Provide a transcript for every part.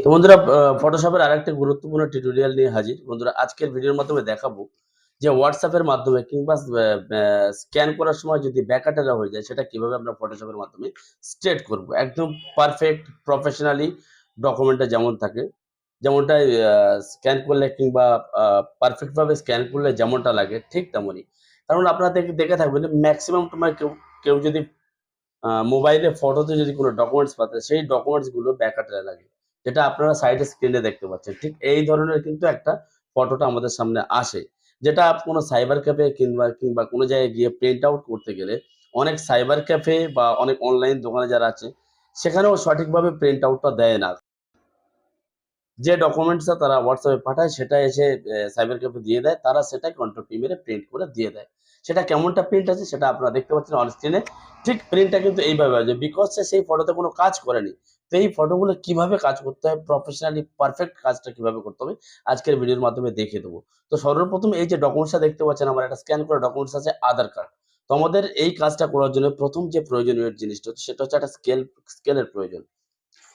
তো বন্ধুরা ফটোশপের আরেকটা গুরুত্বপূর্ণ টিউটোরিয়াল নিয়ে হাজির। বন্ধুরা আজকের ভিডিওর মাধ্যমে দেখাবো যে হোয়াটসঅ্যাপের মাধ্যমে কিংবা স্ক্যান করার সময় যদি ব্যাকআপ হয়ে যায় সেটা কিভাবে আমরা ফটোশপের মাধ্যমে স্ট্রেট করব। একদম পারফেক্ট প্রফেশনালি ডকুমেন্টটা যেমন থাকে, যেমনটা স্ক্যান করলে কিংবা পারফেক্ট ভাবে স্ক্যান করলে যেমনটা লাগে ঠিক তেমনই। কারণ আপনারা দেখে থাকবেন ম্যাক্সিমাম সময় কেউ কেউ যদি মোবাইলে ফটোতে যদি কোনো ডকুমেন্টস পাঠায় সেই ডকুমেন্টস গুলো ব্যাকআপে লাগে। যেটা আপনারা সাইডে স্ক্রিনে দেখতে পাচ্ছেন। ঠিক এই ধরনের কিন্তু একটা ফটোটা আমাদের সামনে আসে। যেটা কোনো সাইবার ক্যাফে কিংবা কোনো জায়গায় গিয়ে প্রিন্ট আউট করতে গেলে অনেক সাইবার ক্যাফে বা অনেক অনলাইন দোকানে যারা আছে সেখানেও সঠিকভাবে প্রিন্ট আউটটা দেয় না। যে ডকুমেন্টসটা তারা হোয়াটসঅ্যাপে পাঠায় সেটা এসে সাইবার ক্যাফে দিয়ে দেয়। তারা সেটাই কন্ট্রোল পি মেরে প্রিন্ট করে দিয়ে দেয়। সেটা কেমনটা প্রিন্ট আছে সেটা আপনারা দেখতে পাচ্ছেন অন স্ক্রিনে। ঠিক প্রিন্টটা কিন্তু এইভাবে আসবে বিকজ সে সেই ফটোতে কোনো কাজ করেনি। তো এই ফটোগুলো কিভাবে কাজ করতে হয়, প্রফেশনালি পারফেক্ট কাজটা কিভাবে করতে হবে আজকের ভিডিওর মাধ্যমে দেখিয়ে দেবো। তো সর্বপ্রথম এই যে ডকুমেন্টসটা দেখতে পাচ্ছেন আমার একটা স্ক্যান করা ডকুমেন্টস আছে আধার কার্ড। তো আমাদের এই কাজটা করার জন্য প্রথম যে প্রয়োজনীয় জিনিসটা হচ্ছে সেটা হচ্ছে একটা স্কেলের প্রয়োজন।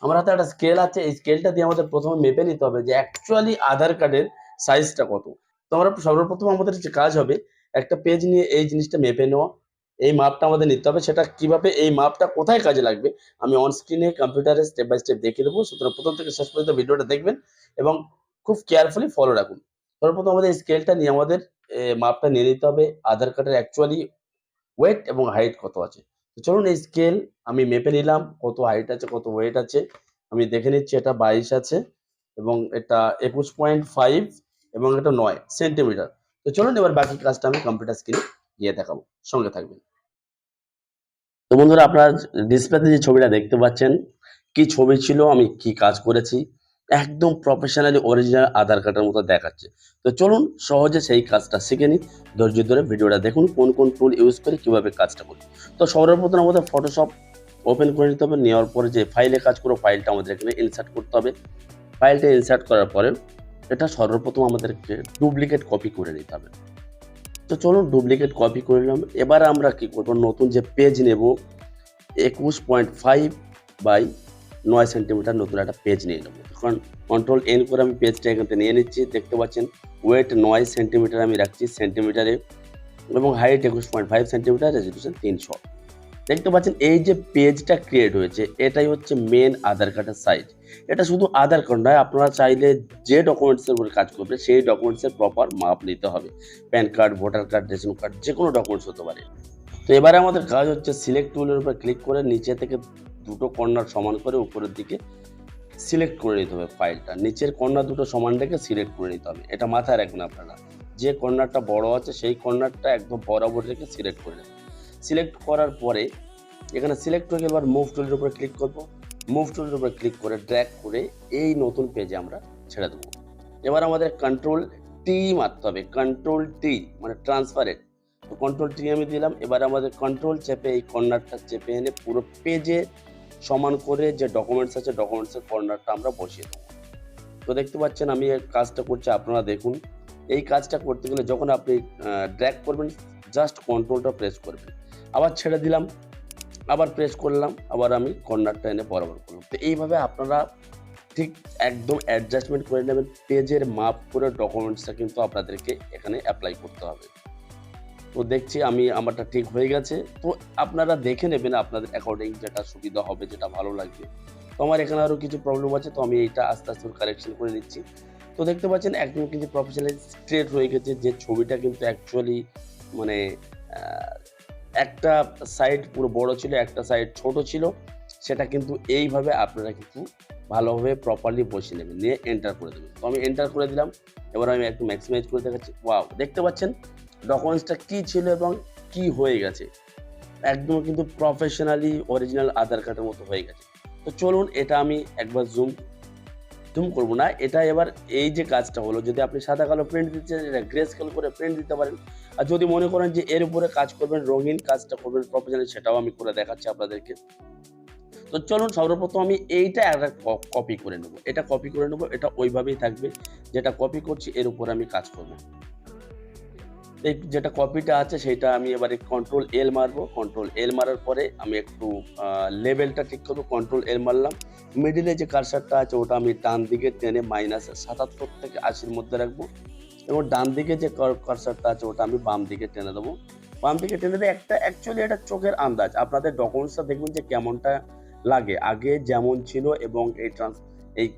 আমার হাতে একটা স্কেল আছে। এই স্কেলটা দিয়ে আমাদের প্রথমে মেপে নিতে হবে যে অ্যাকচুয়ালি আধার কার্ডের সাইজটা কত। তো আমরা সর্বপ্রথম আমাদের যে কাজ হবে একটা পেজ নিয়ে এই জিনিসটা মেপে নেওয়া। এই মাপটা আমাদের নিতে হবে। সেটা কিভাবে এই মাপটা কোথায় কাজে লাগবে আমি অন স্ক্রিনে কম্পিউটারে স্টেপ বাই স্টেপ দেখিয়ে দেবো। সুতরাং প্রথম থেকে শেষ পর্যন্ত ভিডিওটা দেখবেন এবং খুব কেয়ারফুলি ফলো রাখুন। সর্বপ্রথম আমাদের এই স্কেলটা নিয়ে আমাদের মাপটা নিয়ে নিতে হবে আধার কার্ডের অ্যাকচুয়ালি ওয়েট এবং হাইট কত আছে। তো চলুন এই স্কেল আমি মেপে নিলাম কত হাইট আছে কত ওয়েট আছে। আমি দেখে নিচ্ছি এটা 22 আছে এবং এটা 21.5 এবং এটা 9 সেন্টিমিটার। তো চলুন এবার বাকি কাজটা আমি কম্পিউটার স্ক্রিনে গিয়ে দেখাবো। সঙ্গে থাকবেন। তো বন্ধুরা আপনারা ডিসপ্লেতে যে ছবিটা দেখতে পাচ্ছেন কি ছবি ছিল আমি কি কাজ করেছি একদম প্রফেশনালি অরিজিনাল আধার কার্ডের মতো দেখাচ্ছে। তো চলুন সহজে সেই কাজটা শিখে নিই। ধৈর্য ধরে ভিডিওটা দেখুন কোন কোন টুল ইউজ করে কিভাবে কাজটা করি। তো সর্বপ্রথম আমাদের ফটোশপ ওপেন করে নিতে হবে। নেওয়ার পরে যে ফাইলে কাজ করো ফাইলটা আমাদের এখানে ইনসার্ট করতে হবে। ফাইলটা ইনসার্ট করার পরে এটা সর্বপ্রথম আমাদেরকে ডুপ্লিকেট কপি করে নিতে হবে। তো চলুন ডুপ্লিকেট কপি করে নিলাম। এবার আমরা কি করব নতুন যে পেজ নেব 21.5 বাই 9 সেন্টিমিটার নতুন একটা পেজ নিয়ে নেব। এখন কন্ট্রোল এন করে আমি পেজটা এখান থেকে নিয়ে নিচ্ছি। দেখতে পাচ্ছেন ওয়েট 9 সেন্টিমিটার আমি রাখছি সেন্টিমিটারে এবং হাইট 21.5 সেন্টিমিটার, রেজোলিউশন 300। দেখতে পাচ্ছেন এই যে পেজটা ক্রিয়েট হয়েছে এটাই হচ্ছে মেন আধার কার্ডের সাইজ। এটা শুধু আধার কার্ড নয়, আপনারা চাইলে যে ডকুমেন্টসের উপরে কাজ করবে সেই ডকুমেন্টসের প্রপার মাপ নিতে হবে। Pan card, voter card, ration card যে কোনো ডকুমেন্টস হতে পারে। তো এবারে আমাদের কাজ হচ্ছে সিলেক্ট টুলের উপর ক্লিক করে নিচে থেকে দুটো কর্নার সমান করে উপরের দিকে সিলেক্ট করে নিতে হবে ফাইলটা। নিচের কর্নার দুটো সমান রেখে সিলেক্ট করে নিতে হবে। এটা মাথায় রাখবেন আপনারা। যে কর্নারটা বড় আছে সেই কর্নারটা একদম বরাবর রেখে সিলেক্ট করে নেবেন। সিলেক্ট করার পরে এখানে সিলেক্ট হয়ে গেলে এবার মুভ টুলের উপর ক্লিক করব। মুভ টুলের উপর ক্লিক করে ড্র্যাগ করে এই নতুন পেজে আমরা ছেড়ে দেবো। এবার আমাদের কন্ট্রোল টি মারতে হবে। কন্ট্রোল টি মানে ট্রান্সফারেট। তো কন্ট্রোল টি আমি দিলাম। এবার আমাদের কন্ট্রোল চেপে এই কর্নারটা চেপে এনে পুরো পেজে সমান করে যে ডকুমেন্টস আছে ডকুমেন্টসের কর্নারটা আমরা বসিয়ে দেবো। তো দেখতে পাচ্ছেন আমি এই কাজটা করছি, আপনারা দেখুন। এই কাজটা করতে গেলে যখন আপনি ড্র্যাগ করবেন জাস্ট কন্ট্রোলটা প্রেস করবেন, আবার ছেড়ে দিলাম, আবার প্রেস করলাম, আবার আমি কর্নারটা এনে বরাবর করলাম। তো এইভাবে আপনারা ঠিক একদম অ্যাডজাস্টমেন্ট করে নেবেন। পেজের মাপ করে ডকুমেন্টসটা কিন্তু আপনাদেরকে এখানে অ্যাপ্লাই করতে হবে। তো দেখছি আমি আমারটা ঠিক হয়ে গেছে। তো আপনারা দেখে নেবেন আপনাদের অ্যাকর্ডিং যেটা সুবিধা হবে, যেটা ভালো লাগবে। তো আমার এখানে আরও কিছু প্রবলেম আছে, তো আমি এইটা আস্তে আস্তে কারেকশন করে নিচ্ছি। তো দেখতে পাচ্ছেন একদম কিন্তু প্রফেশনালি স্ট্রেট হয়ে গেছে। যে ছবিটা কিন্তু অ্যাকচুয়ালি মানে একটা সাইড পুরো বড় ছিল, একটা সাইড ছোট ছিল, সেটা কিন্তু এইভাবে আপনারা কিন্তু ভালোভাবে প্রপারলি বসিয়ে নেবেন, নিয়ে এন্টার করে দেবেন। তো আমি এন্টার করে দিলাম। এবার আমি একটু ম্যাক্সিমাইজ করে দেখাচ্ছি। ওয়াও, দেখতে পাচ্ছেন ডকুমেন্টসটা কি ছিল এবং কি হয়ে গেছে। একদম কিন্তু প্রফেশনালি অরিজিনাল আধার কার্ডের মতো হয়ে গেছে। তো চলুন এটা আমি একবার জুম করব না। এটা এবার এই যে কাজটা হলো, যদি আপনি সাদা কালো প্রিন্ট দিচ্ছেন এটা গ্রে স্কেল করে প্রিন্ট দিতে পারেন। আর যদি মনে করেন যে এর উপরে কাজ করবেন, রঙিন কাজটা করবেন প্রফেশনালি, সেটাও আমি করে দেখাচ্ছি আপনাদেরকে। তো চলুন সর্বপ্রথম আমি এইটা একটা কপি করে নেব। এটা কপি করে নেব, এটা ওইভাবেই থাকবে। যেটা কপি করছি এর উপরে আমি কাজ করব। এই যেটা কপিটা আছে সেটা আমি এবারে কন্ট্রোল এল মারবো। কন্ট্রোল এল মারার পরে আমি একটু লেভেলটা ঠিক করবো। কন্ট্রোল এল মারলাম। মিডিলে যে কার্সারটা আছে ওটা আমি ডান দিকে টেনে -77 থেকে 80 মধ্যে রাখবো এবং ডান দিকে যে কার্সারটা আছে ওটা আমি বাম দিকে টেনে দেবো। বাম দিকে টেনে দিয়ে একটা অ্যাকচুয়ালি এটা চোখের আন্দাজ। আপনাদের ডকুমেন্টসটা দেখবেন যে কেমনটা লাগে। আগে যেমন ছিল এবং এই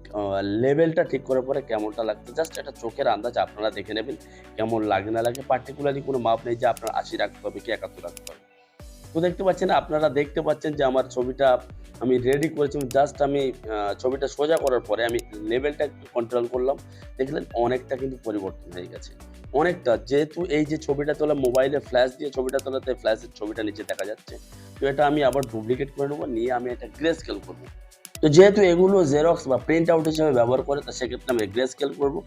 লেভেলটা ঠিক করার পরে কেমনটা লাগছে, জাস্ট এটা চোখের আন্দাজ আপনারা দেখে নেবেন কেমন লাগে না লাগে। পার্টিকুলারলি কোনো মাপ নেই যে আপনার 80 রাখতে হবে কি 71 রাখতে হবে। তো দেখতে পাচ্ছেন, আপনারা দেখতে পাচ্ছেন যে আমার ছবিটা আমি রেডি করেছি। জাস্ট আমি ছবিটা সোজা করার পরে আমি লেভেলটা একটু কন্ট্রোল করলাম। দেখলেন অনেকটা কিন্তু পরিবর্তন হয়ে গেছে। অনেকটা, যেহেতু এই যে ছবিটা তোলা মোবাইলে ফ্ল্যাশ দিয়ে ছবিটা তোলা, তাই ফ্ল্যাশের ছবিটা নিচে দেখা যাচ্ছে। তো এটা আমি আবার ডুপ্লিকেট করে নেবো, নিয়ে আমি এটা গ্রে স্কেল করবো। তো যেহেতু এগুলো জেরক্স বা প্রিন্ট আউট হিসেবে ব্যবহার করে, তো সেক্ষেত্রে আমি গ্রে স্কেল করবো।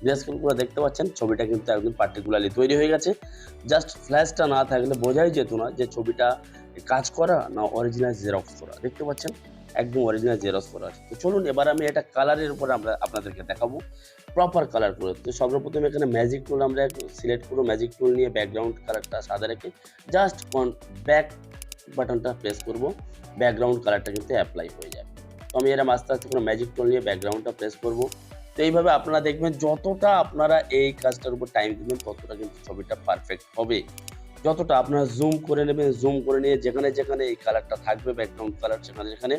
গ্রে স্কেল করে দেখতে পাচ্ছেন ছবিটা কিন্তু একদম পার্টিকুলারলি তৈরি হয়ে গেছে। জাস্ট ফ্ল্যাশটা না থাকলে বোঝাই যেত না যে ছবিটা কাজ করা না অরিজিনাল জেরক্স করা। দেখতে পাচ্ছেন একদম অরিজিনাল জেরক্স করা আছে। তো চলুন এবার আমি এটা কালারের উপরে আমরা আপনাদেরকে দেখাবো প্রপার কালার করে। তো সর্বপ্রথম এখানে ম্যাজিক টুল আমরা সিলেক্ট করবো। ম্যাজিক টুল নিয়ে ব্যাকগ্রাউন্ড কালারটা সাদা রেখে জাস্ট ব্যাক বাটনটা প্রেস করব, ব্যাকগ্রাউন্ড কালারটা কিন্তু অ্যাপ্লাই হয়ে যাবে। তো আমি এরকম আস্তে আস্তে করে ম্যাজিক টুল নিয়ে ব্যাকগ্রাউন্ডটা প্রেস করব। তো এইভাবে আপনারা দেখবেন যতটা আপনারা এই কাজটার উপর টাইম দিবেন ততটা কিন্তু ছবিটা পারফেক্ট হবে। যতটা আপনারা জুম করে নেবেন, জুম করে নিয়ে যেখানে যেখানে এই কালারটা থাকবে ব্যাকগ্রাউন্ড কালার, সেখানে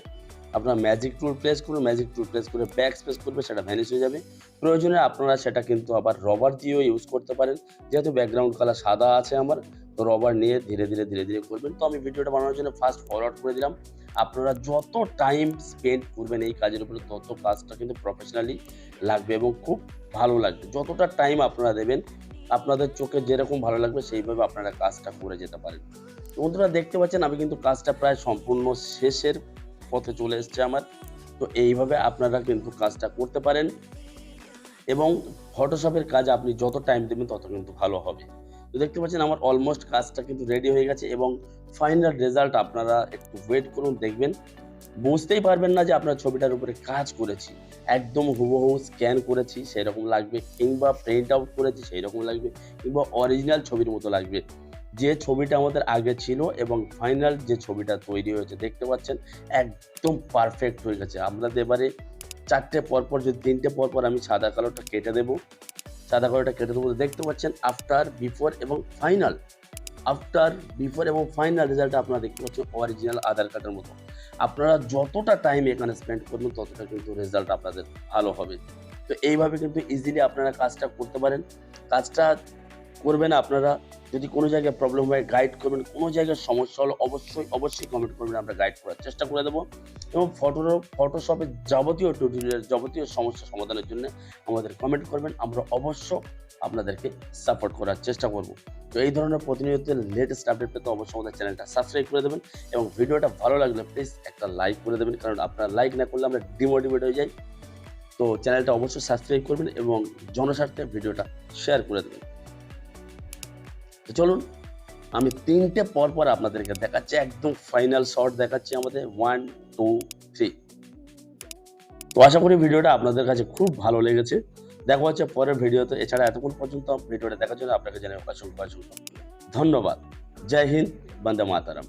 আপনারা ম্যাজিক টুল প্রেস করুন। ম্যাজিক টুল প্রেস করে ব্যাক স্পেস করবে, সেটা ভ্যানিশ হয়ে যাবে। প্রয়োজনে আপনারা সেটা কিন্তু আবার রবার দিয়েও ইউজ করতে পারেন। যেহেতু ব্যাকগ্রাউন্ড কালার সাদা আছে আমার, তো রবার নিয়ে ধীরে ধীরে করবেন। তো আমি ভিডিওটা বানানোর জন্য ফাস্ট ফরওয়ার্ড করে দিলাম। আপনারা যত টাইম স্পেন্ড করবেন এই কাজের উপরে তত কাজটা কিন্তু প্রফেশনালি লাগবে এবং খুব ভালো লাগবে। যতটা টাইম আপনারা দেবেন আপনাদের চোখে যেরকম ভালো লাগবে সেইভাবে আপনারা কাজটা করে যেতে পারেন। বন্ধুরা দেখতে পাচ্ছেন আমি কিন্তু কাজটা প্রায় সম্পূর্ণ শেষের পথে চলে এসছে আমার। তো এইভাবে আপনারা কিন্তু কাজটা করতে পারেন এবং ফটোশপের কাজ আপনি যত টাইম দেবেন তত কিন্তু ভালো হবে। তো দেখতে পাচ্ছেন আমার অলমোস্ট কাজটা কিন্তু রেডি হয়ে গেছে এবং ফাইনাল রেজাল্ট আপনারা একটু ওয়েট করুন, দেখবেন বুঝতেই পারবেন না যে আপনার ছবিটার উপরে কাজ করেছি। একদম হুবহু স্ক্যান করেছি সেরকম লাগবে, কিংবা প্রিন্ট আউট করেছি সেই রকম লাগবে, কিংবা অরিজিনাল ছবির মতো লাগবে। যে ছবিটা আমাদের আগে ছিল এবং ফাইনাল যে ছবিটা তৈরি হয়েছে দেখতে পাচ্ছেন একদম পারফেক্ট হয়ে গেছে। আপনাদের এবারে 4টে পরপর যদি 3টে পরপর আমি সাদা কালোটা কেটে দেবো, সাদা কালোটা কেটে দেবো। দেখতে পাচ্ছেন আফটার বিফোর এবং ফাইনাল, আফটার বিফোর এবং ফাইনাল রেজাল্ট আপনারা দেখতে পাচ্ছেন অরিজিনাল আধার কার্ডের মতো। আপনারা যতটা টাইম এখানে স্পেন্ড করবেন ততটা কিন্তু রেজাল্ট আপনাদের ভালো হবে। তো এইভাবে কিন্তু ইজিলি আপনারা কাজটা করতে পারেন। কাজটা করবেন আপনারা, যদি কোনো জায়গায় প্রবলেম হয় গাইড করবেন, কোনো জায়গায় সমস্যা হলে অবশ্যই কমেন্ট করবেন, আমরা গাইড করার চেষ্টা করে দেবো। এবং ফটোশপের যাবতীয় টিউটোরিয়াল, যাবতীয় সমস্যা সমাধানের জন্য আমাদের কমেন্ট করবেন, আমরা অবশ্য আপনাদেরকে সাপোর্ট করার চেষ্টা করব। তো এই ধরনের প্রতিনিয়ত লেটেস্ট আপডেট পেতে অবশ্যই আমাদের চ্যানেলটা সাবস্ক্রাইব করে দেবেন এবং ভিডিওটা ভালো লাগলে প্লিজ একটা লাইক করে দেবেন, কারণ আপনারা লাইক না করলে আমরা ডিমোটিভেট হয়ে যাই। তো চ্যানেলটা অবশ্যই সাবস্ক্রাইব করবেন এবং জনস্বার্থে ভিডিওটা শেয়ার করে দেবেন। তো চলুন আমি 3টে পরপর আপনাদেরকে দেখাচ্ছি, একদম ফাইনাল শট দেখাচ্ছি আমাদের 1 2 3। তো আশা করি ভিডিওটা আপনাদের কাছে খুব ভালো লেগেছে। দেখা হচ্ছে পরের ভিডিওতে। এছাড়া এতক্ষণ পর্যন্ত ভিডিওটা দেখার জন্য আপনাকে জানাই অসংখ্য ধন্যবাদ। জয় হিন্দ, বন্দে মাতরম।